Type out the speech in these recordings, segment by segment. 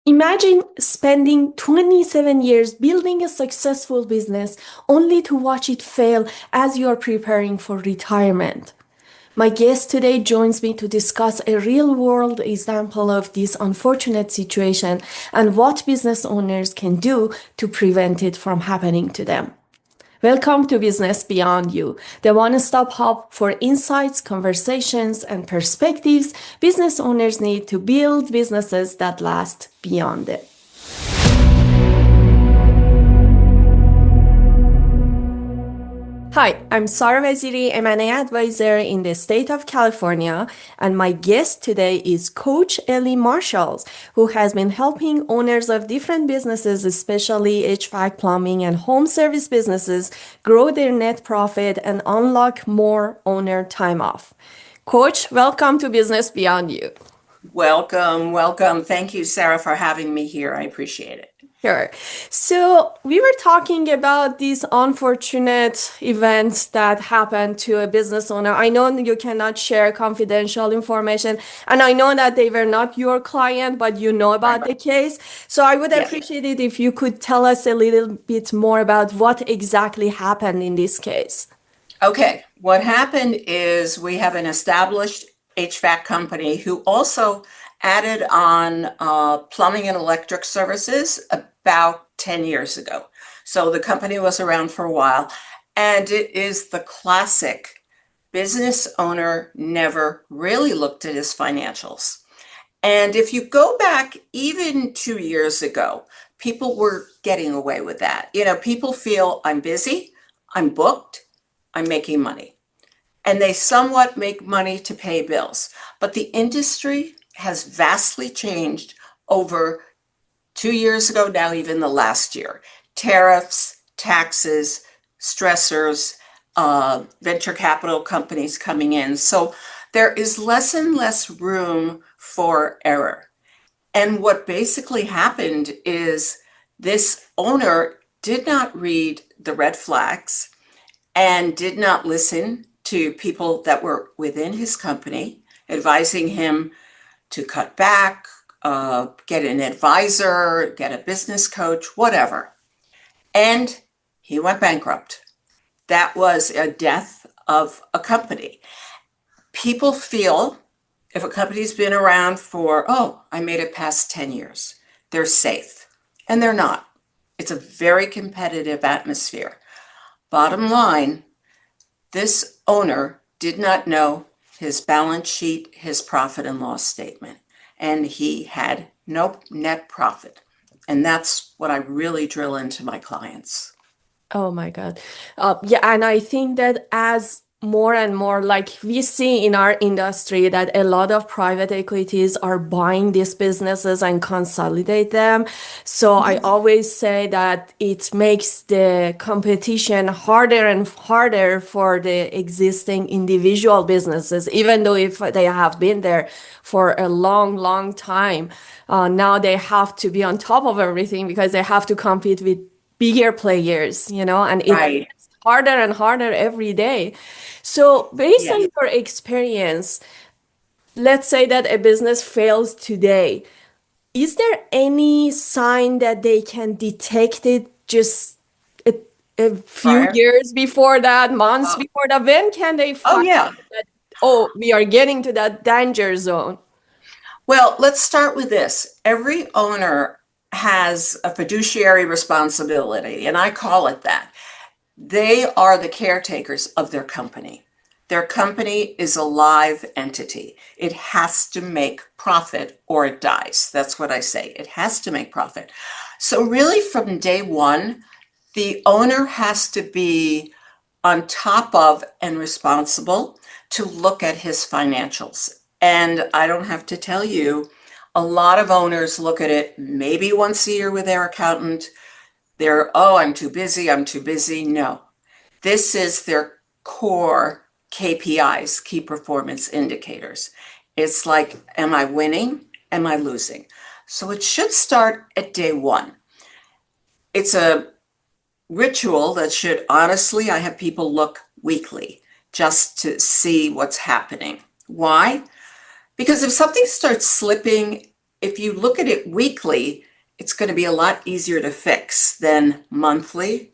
Imagine spending 27 years building a successful business only to watch it fail as you are preparing for retirement. My guest today joins me to discuss a real world example of this unfortunate situation and what business owners can do to prevent it from happening to them. Welcome to Business Beyond You, the one stop hub for insights, conversations, and perspectives business owners need to build businesses that last beyond it. Hi, I'm Sara Vaziri, M&A advisor in the state of California, and my guest today is Coach Ellie Marshall, who has been helping owners of different businesses, especially HVAC, plumbing, and home service businesses, grow their net profit and unlock more owner time off. Coach, welcome to Business Beyond You. Welcome, welcome. Thank you, Sarah, for having me here. I appreciate it. Sure. So we were talking about these unfortunate events that happened to a business owner. I know you cannot share confidential information, and I know that they were not your client, but you know about the case. So I would appreciate it if you could tell us a little bit more about what exactly happened in this case. Okay, what happened is we have an established HVAC company who also added on plumbing and electric services about 10 years ago. So the company was around for a while, and it is the classic business owner never really looked at his financials. And if you go back even 2 years ago, people were getting away with that. You know, people feel I'm busy, I'm booked, I'm making money. And they somewhat make money to pay bills. But the industry has vastly changed over 2 years ago, now even the last year. Tariffs, taxes, stressors, venture capital companies coming in. So there is less and less room for error. And what basically happened is this owner did not read the red flags and did not listen to people that were within his company, advising him to cut back, get an advisor, get a business coach, whatever. And he went bankrupt. That was a death of a company. People feel if a company's been around for, I made it past 10 years, they're safe. And they're not. It's a very competitive atmosphere. Bottom line, this owner did not know his balance sheet, his profit and loss statement, and he had no net profit. And that's what I really drill into my clients. Oh my God. Yeah, and I think that as more and more, like we see in our industry, that a lot of private equities are buying these businesses and consolidate them. So I always say that it makes the competition harder and harder for the existing individual businesses, even though if they have been there for a long, long time. Now they have to be on top of everything because they have to compete with bigger players, and Right. it's harder and harder every day. So based on Yes. your experience, let's say that a business fails today. Is there any sign that they can detect it just a, a few Prior. years before that, months Oh, before that? When can they oh, find yeah. that, oh, we are getting to that danger zone? Well, let's start with this. Every owner has a fiduciary responsibility, and I call it that. They are the caretakers of their company. Their company is a live entity. It has to make profit or it dies. That's what I say. It has to make profit. So really from day one, the owner has to be on top of and responsible to look at his financials. And I don't have to tell you, a lot of owners look at it maybe once a year with their accountant. They're, I'm too busy, I'm too busy. No, this is their core KPIs, key performance indicators. It's like, am I winning? Am I losing? So it should start at day one. It's a ritual that should, honestly, I have people look weekly just to see what's happening. Why? Because if something starts slipping if you look at it weekly, it's going to be a lot easier to fix than monthly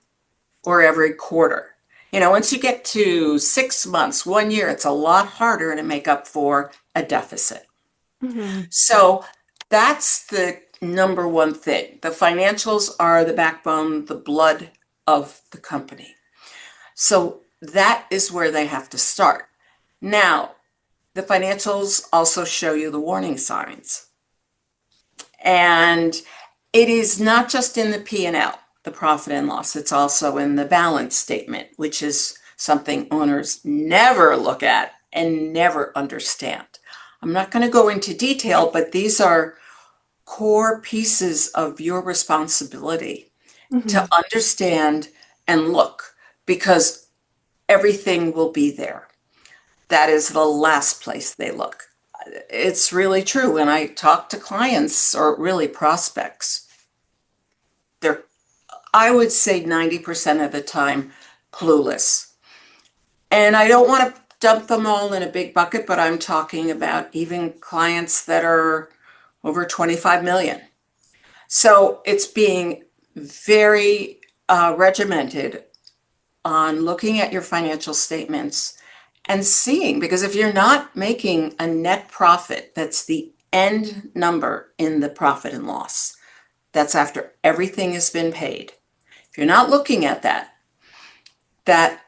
or every quarter. Once you get to 6 months, 1 year, it's a lot harder to make up for a deficit. Mhm. So that's the number one thing. The financials are the backbone, the blood of the company. So that is where they have to start. Now, the financials also show you the warning signs. And it is not just in the P&L, the profit and loss, it's also in the balance statement, which is something owners never look at and never understand. I'm not going to go into detail, but these are core pieces of your responsibility Mhm. to understand and look, because everything will be there. That is the last place they look. It's really true. When I talk to clients or really prospects, they're, I would say 90% of the time, clueless. And I don't want to dump them all in a big bucket, but I'm talking about even clients that are over 25 million. So it's being very regimented on looking at your financial statements and seeing, because if you're not making a net profit, that's the end number in the profit and loss. That's after everything has been paid. If you're not looking at that, that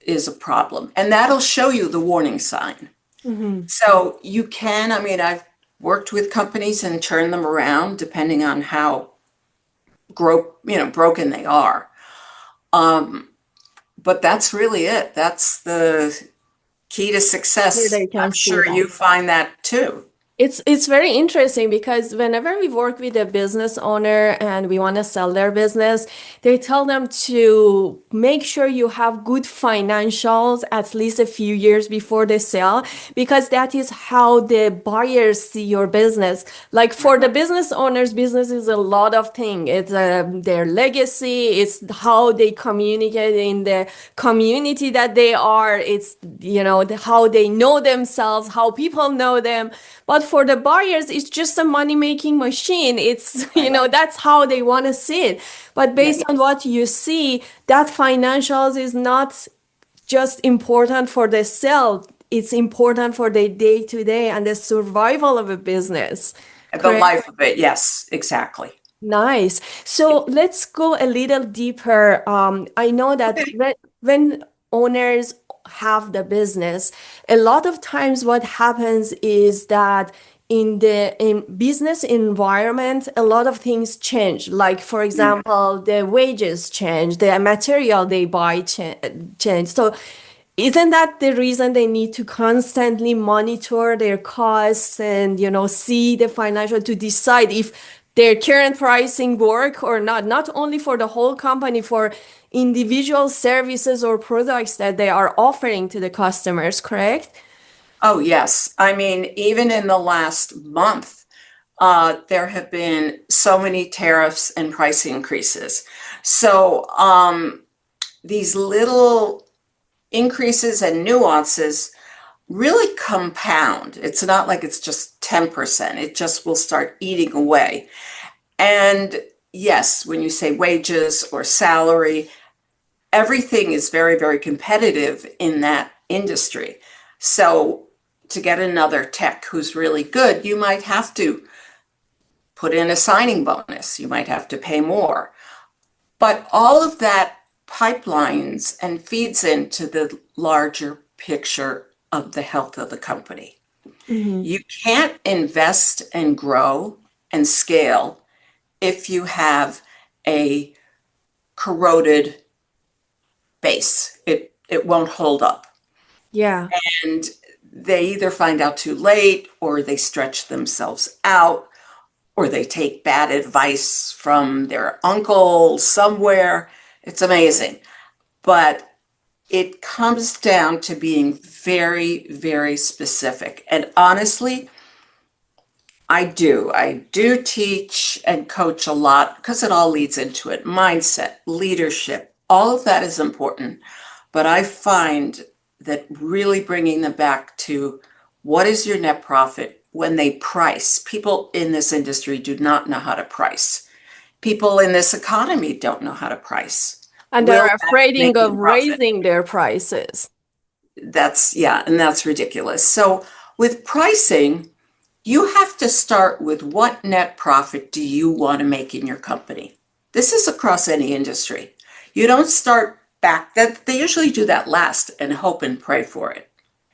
is a problem. And that'll show you the warning sign. Mhm. So you can, I mean, I've worked with companies and turned them around depending on how broken they are. Um, but that's really it. That's the key to Here success. they can I'm see sure that. you find that too. It's very interesting because whenever we work with a business owner and we want to sell their business, they tell them to make sure you have good financials at least a few years before they sell, because that is how the buyers see your business. Like for the business owners, business is a lot of things. It's their legacy, it's how they communicate in the community that they are, it's how they know themselves, how people know them. But for the buyers, it's just a money-making machine. It's, Right. that's how they want to see it. But Yeah. based on what you see, that financials is not just important for the sale. It's important for the day-to-day and the survival of a business. The Correct? life of it. Yes, exactly. Nice. So let's go a little deeper. I know that Okay. when owners have the business, a lot of times what happens is that in business environment, a lot of things change. Like for Mm. example, the wages change, the material they buy change. So isn't that the reason they need to constantly monitor their costs and, see the financial to decide if their current pricing work or not, not only for the whole company, for individual services or products that they are offering to the customers, correct? Oh, yes. I mean, even in the last month, there have been so many tariffs and price increases. So these little increases and nuances really compound. It's not like it's just 10%. It just will start eating away. And yes, when you say wages or salary, everything is very, very competitive in that industry. So to get another tech who's really good, you might have to put in a signing bonus. You might have to pay more. But all of that pipelines and feeds into the larger picture of the health of the company. Hmm. You can't invest and grow and scale if you have a corroded base. It won't hold up. Yeah. And they either find out too late, or they stretch themselves out, or they take bad advice from their uncle somewhere. It's amazing. But it comes down to being very, very specific. And honestly, I do teach and coach a lot because it all leads into it. Mindset, leadership, all of that is important. But I find that really bringing them back to what is your net profit? when they price. People in this industry do not know how to price. People in this economy don't know how to price. And Will they're that afraid make of them profit? raising their prices. Yeah, and that's ridiculous. So with pricing, you have to start with what net profit do you want to make in your company? This is across any industry. You don't start back, that they usually do that last and hope and pray for it.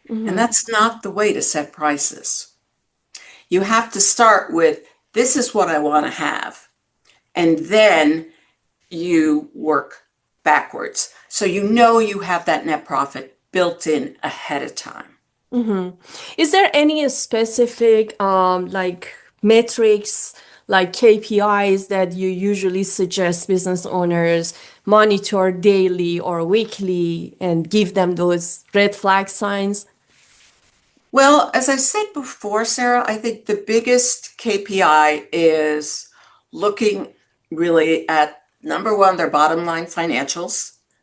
And Mhm. that's not the way to set prices. You have to start with this is what I want to have. And then you work backwards. So you know you have that net profit built in ahead of time. hmm Is there any specific like metrics, like KPIs that you usually suggest business owners monitor daily or weekly and give them those red flag signs? Well, as I said before, Sarah, I think the biggest KPI is looking really at number one, their bottom line financials,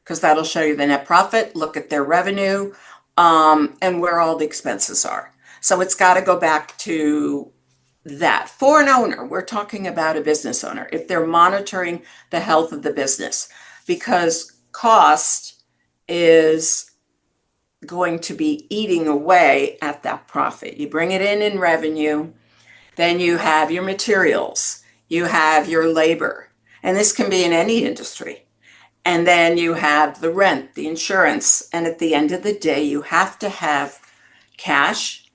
because that'll show you the net profit, look at their revenue, and where all the expenses are. So it's got to go back to that. For an owner, we're talking about a business owner, if they're monitoring the health of the business, because cost is going to be eating away at that profit. You bring it in revenue, then you have your materials, you have your labor, and this can be in any industry. And then you have the rent, the insurance, and at the end of the day, you have to have cash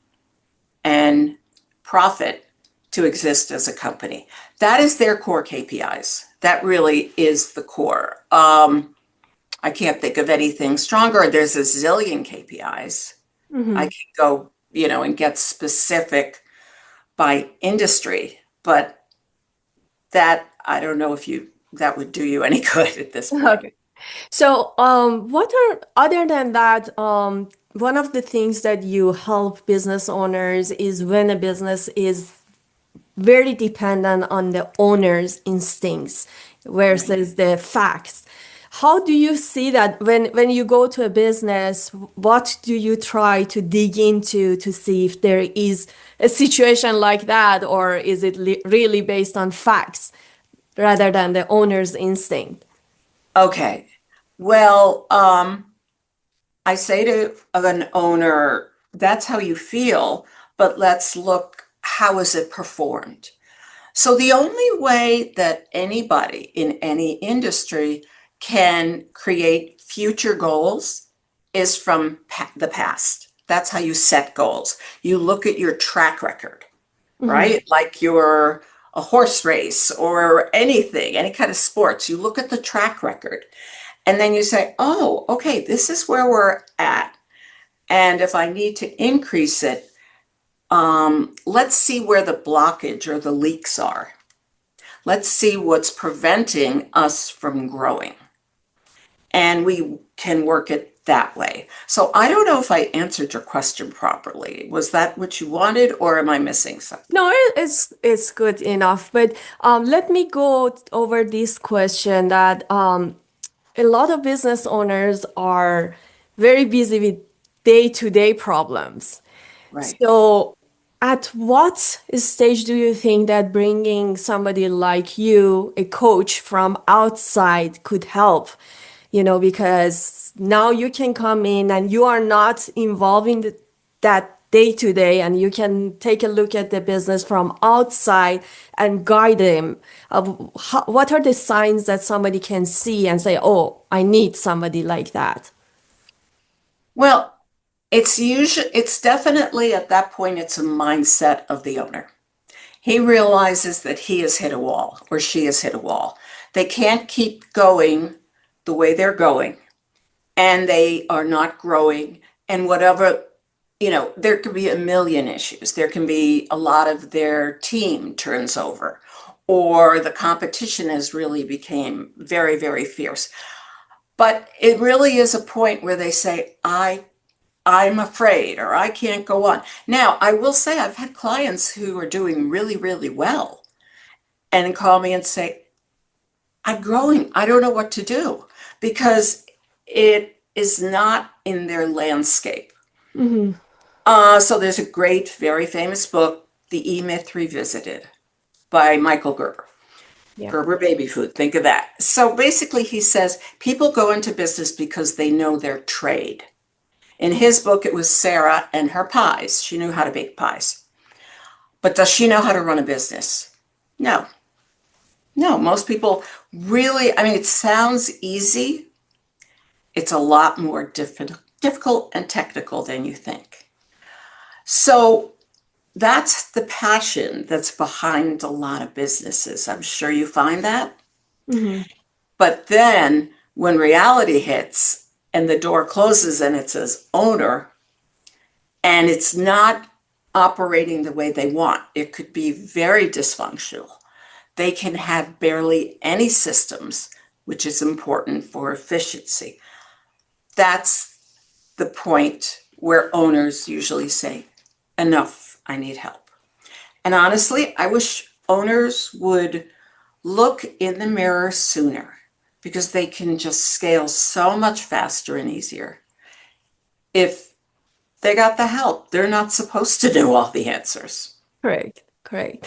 and profit to exist as a company. That is their core KPIs. That really is the core. I can't think of anything stronger. There's a zillion KPIs. I hmm can go, and get specific by industry, but that I don't know if that would do you any good at this point. Okay. So, what are, other than that, one of the things that you help business owners is when a business is very dependent on the owner's instincts Right. versus the facts. How do you see that when you go to a business, what do you try to dig into to see if there is a situation like that, or is it really based on facts rather than the owner's instinct? Okay. Well, I say to an owner, that's how you feel, but let's look, how is it performed? So the only way that anybody in any industry can create future goals is from the past. That's how you set goals. You look at your track record, hmm right? Like you're a horse race or anything, any kind of sports. You look at the track record and then you say, oh, okay, this is where we're at. And if I need to increase it, let's see where the blockage or the leaks are. Let's see what's preventing us from growing. And we can work it that way. So I don't know if I answered your question properly. Was that what you wanted, or am I missing something? No, it's good enough. But let me go over this question that a lot of business owners are very busy with day-to-day problems. Right. So, at what stage do you think that bringing somebody like you, a coach from outside, could help? Because now you can come in and you are not involved in that day to day, and you can take a look at the business from outside and guide them. What are the signs that somebody can see and say, "Oh, I need somebody like that"? Well, it's definitely at that point, it's a mindset of the owner. He realizes that he has hit a wall or she has hit a wall. They can't keep going the way they're going, and they are not growing. And whatever, there could be a million issues. There can be a lot of their team turns over, or the competition has really became very, very fierce. But it really is a point where they say, I'm afraid, or I can't go on. Now, I will say I've had clients who are doing really, really well and call me and say, I'm growing. I don't know what to do, because it is not in their landscape. hmm So there's a great, very famous book. The E-Myth Revisited by Michael Gerber. Yeah. Gerber baby food, think of that. So basically he says people go into business because they know their trade. In his book, it was Sara and her pies. She knew how to bake pies. But does she know how to run a business? No. No, most people really, I mean, it sounds easy. It's a lot more difficult and technical than you think. So that's the passion that's behind a lot of businesses. I'm sure you find that. Hmm. But then when reality hits and the door closes and it says owner, and it's not operating the way they want, it could be very dysfunctional. They can have barely any systems, which is important for efficiency. That's the point where owners usually say, enough, I need help. And honestly, I wish owners would look in the mirror sooner because they can just scale so much faster and easier. If they got the help, they're not supposed to know all the answers. Correct. Correct.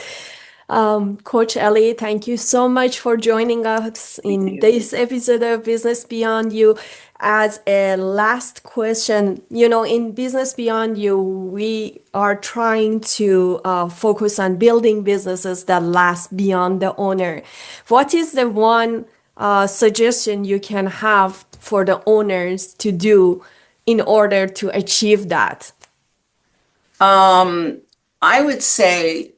Coach Ellie, thank you so much for joining us Thank in you. this episode of Business Beyond You. As a last question, you know, in Business Beyond You, we are trying to focus on building businesses that last beyond the owner. What is the one suggestion you can have for the owners to do in order to achieve that? I would say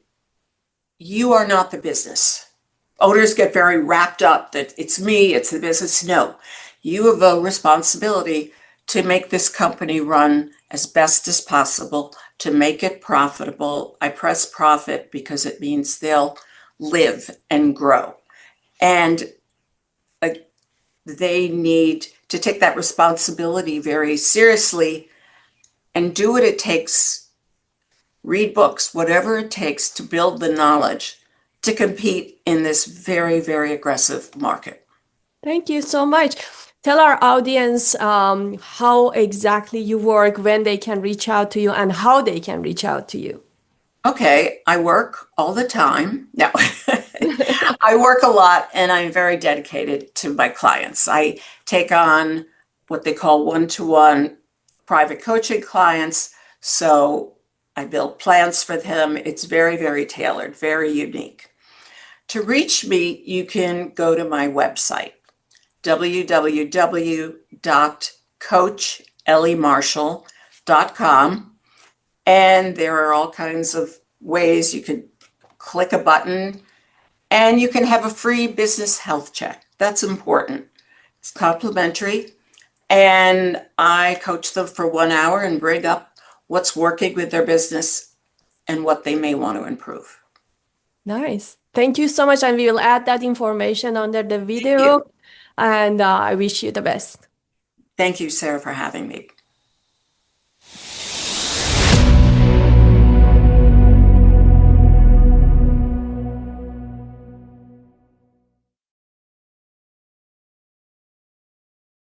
you are not the business. Owners get very wrapped up that it's me, it's the business. No, you have a responsibility to make this company run as best as possible, to make it profitable. I press profit because it means they'll live and grow. And uh, they need to take that responsibility very seriously and do what it takes, read books, whatever it takes to build the knowledge to compete in this very, very aggressive market. Thank you so much. Tell our audience how exactly you work, when they can reach out to you, and how they can reach out to you. Okay, I work all the time. No, I work a lot and I'm very dedicated to my clients. I take on what they call one-to-one private coaching clients. So I build plans for them. It's very, very tailored, very unique. To reach me, you can go to my website, www.coachellemarshall.com. And there are all kinds of ways you can click a button and you can have a free business health check. That's important. It's complimentary. And I coach them for 1 hour and bring up what's working with their business and what they may want to improve. Nice. Thank you so much. And we will add that information under the Thank you. video. And I wish you the best. Thank you, Sarah, for having me.